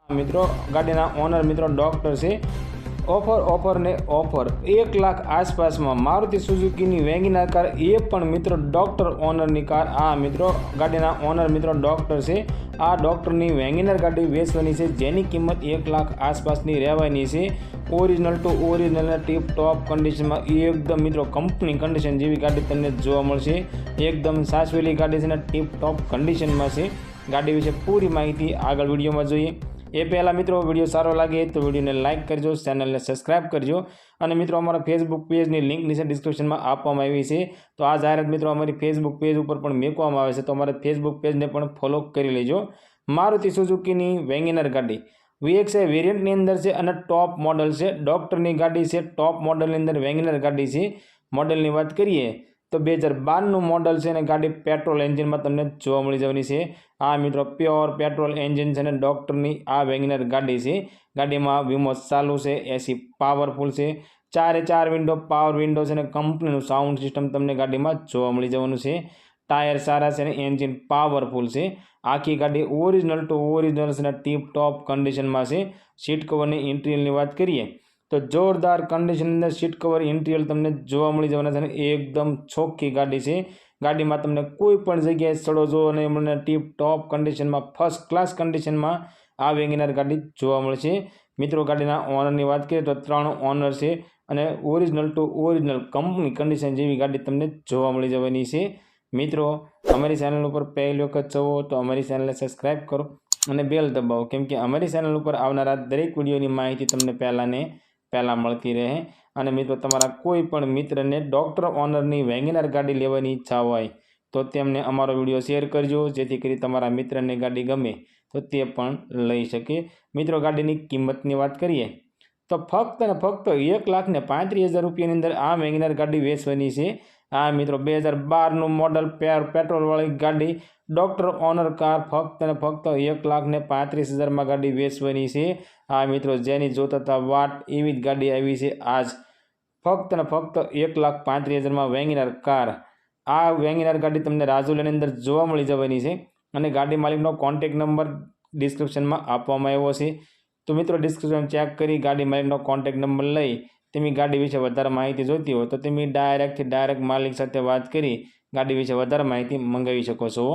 मित्रों गाड़ीना ओनर मित्रों डॉक्टर से ऑफर ने ऑफर 1 लाख आसपास में मारुति सुजुकी वेगनर कार ये पण मित्रों डॉक्टर ओनर नी कार। आ मित्रों गाड़ीना ओनर मित्रों डॉक्टर से आ डॉक्टर नी वेगनर गाड़ी वेचवानी है जेनी किंमत 1 लाख आसपास नी रहेवानी है। Original to original tip top condition में एकदम मित्रों कंपनी कंडीशन जेवी गाड़ी तमने जोवा मळशे। एकदम साचवेली गाड़ी है, टीप टॉप कंडीशन में से गाड़ी विषे पूरी माहिती आगळ विडियो में जोईए। ए पहला मित्रों विडियो सारो लगे तो विडियो ने लाइक करजो, चैनल ने सब्सक्राइब करजो और मित्रों अमरा फेसबुक पेज की लिंक नीचे डिस्क्रिप्शन में आपवामां आवी छे। तो आ जाहेरात मित्रों अमरी फेसबुक पेज पर पण मूकवामां आवे छे, तो अमरा फेसबुक पेज ने पण फॉलो करी लेजो। मारुति सुजुकी वेगनर गाड़ी VX वेरियंट अंदर से अने टॉप मॉडल से डॉक्टर की गाड़ी से टॉप मॉडल अंदर वेगनर गाड़ी से। मॉडल की बात करिए तो 2012 मॉडल से गाड़ी पेट्रोल एंजीन में तमने जोवा मळी जवानी छे। आ मित्रों प्योर पेट्रोल एंजीन से डॉक्टर की आ वेगनर गाड़ी से। गाड़ी में वीमो चालू से, एसी पावरफुल से, 4 विंडो पावर विंडो से, कंपनी साउंड सीस्टम तमने गाड़ी में जोवा मळी जवानुं छे। टायर सारा से, एंजीन पावरफुल से। आखी गाड़ी ओरिजिनल टू ओरिजिनल से टीप टॉप कंडीशन में से। सीट कवर की इंटीरियर की बात करिए तो जोरदार कंडीशन अंदर सीट कवर इंटीरियर तमने जोवा मळी जवाना छे। एकदम चोख्खी गाड़ी से। गाड़ी में तमने कोईपण जग्याए सड़ो जो नहीं मळे, टीप टॉप कंडीशन में फर्स्ट क्लास कंडीशन में आ वेगनर गाड़ी जोवा मळशे। मित्रों गाड़ीना ओनर की बात करिए तो 3 ओनर से अने original to original company condition जेवी गाड़ी तमने जोवा मळी जवानी छे। मित्रों अमरी चेनल पर पहली वखत छो तो अमरी चेनल ने सब्सक्राइब करो और बेल दबाવો, केम के अमरी चेनल पर आवनारा दरेक विडियो की माहिती तमने पहला मळती रहे। और मित्रों तमारा कोईपण मित्र ने डॉक्टर ओनर की वेगनर गाड़ी लेवानी इच्छा होय तो तेमने अमारो विडियो शेर करजो, जेथी करी तमारा मित्र ने गाड़ी गमे तो ते पण लई शके। मित्रों गाड़ी की किंमत की बात करिए तो फक्त ने फक्त 1,35,000 रुपया अंदर आ वेगनर गाड़ी वेचवानी है। आ मित्रों 2012 मॉडल पेट्रोल वाली गाड़ी डॉक्टर ओनर कार फक्त ने फक्त 1,35,000 में गाड़ी वेचवानी है। आ मित्रों जेनी जोता था वाट एवी ज गाड़ी आई है आज। फक्त ने फक्त 1,35,000 में वेगनर कार। आ वेगनर गाड़ी तमने राजौली अंदर जोवा मळी जवानी है। और गाड़ी मालिकनो कॉन्टेक्ट नंबर डिस्क्रिप्शन में आपवामां आव्यो छे। तो मित्रों डिस्क्रिप्शन चेक करी गाड़ी मालिकनो कॉन्टेक्ट नंबर लई तेमी गाड़ी विषे वधारे माहिती जोती हो तो तेमी डायरेक्ट मालिक साथे बात करी गाड़ी विषे वधारे माहिती मंगावी शको छो।